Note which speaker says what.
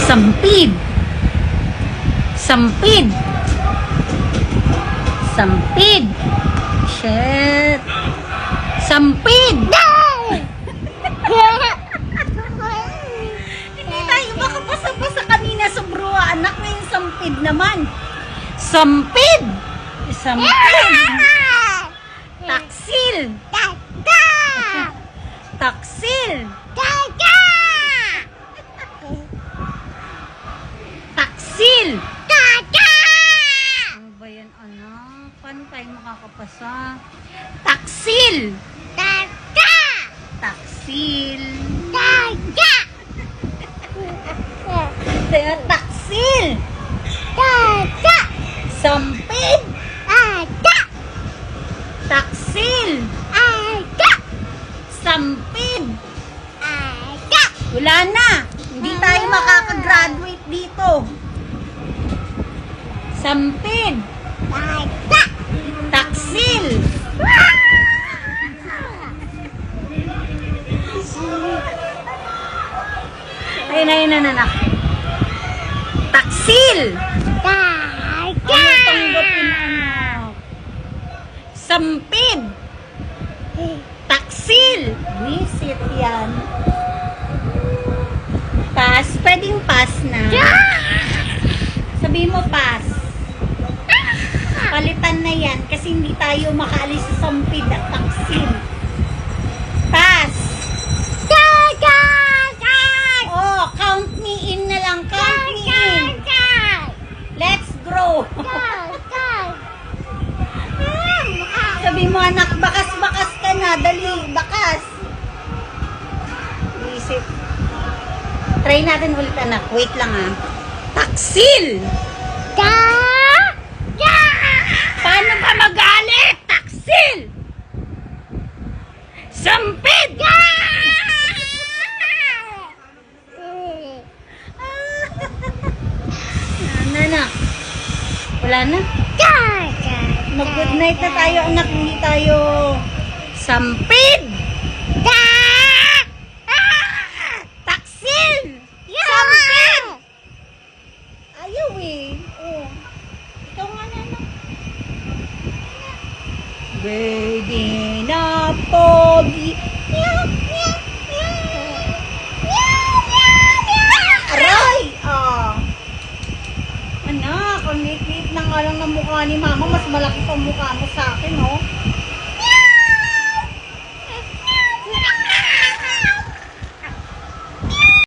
Speaker 1: Sampid. Sampid. Sampid. Shit. Sampid. Hindi tayo makapasa-pasa kanina sa bruha. Anak na yung sampid naman. Sampid. Sampid. Taksil. Taksil. Taksil. Ano ba yan, anak? Paano tayo makakapasa? Taksil. Taksil. Taksil. Sampid. Taksil. Sampid. Wala na. Hindi tayo makakagraduate dito. Sampid. Taksil. Ayun, anak. Taksil. Ano tanggapin, anak? Sampid. Taksil. Visit yan. Pass. Pwedeng pass na. Sabihin mo pass. Palitan na yan kasi hindi tayo makaalis sa sampid at taksil. Pass. Oh, count me in na lang. Count me in. Let's grow. Sabi mo, anak, bakas-bakas ka na. Dali, bakas. Isip. Try natin ulit, anak. Wait lang, ah. Taksil! Paano ba magalit? Taksil! Sampid! Anak. Wala na? Mag-good night na tayo, anak. Hindi tayo sampid! Taksil! Sampid! Ayaw eh. Oh. Ikaw nga na, anak. Baby na pogi. Aray! Oh. Anak, ang liit-liit na nga lang ng mukha ni mama. Mas malaki pa mukha mo sa akin, oh.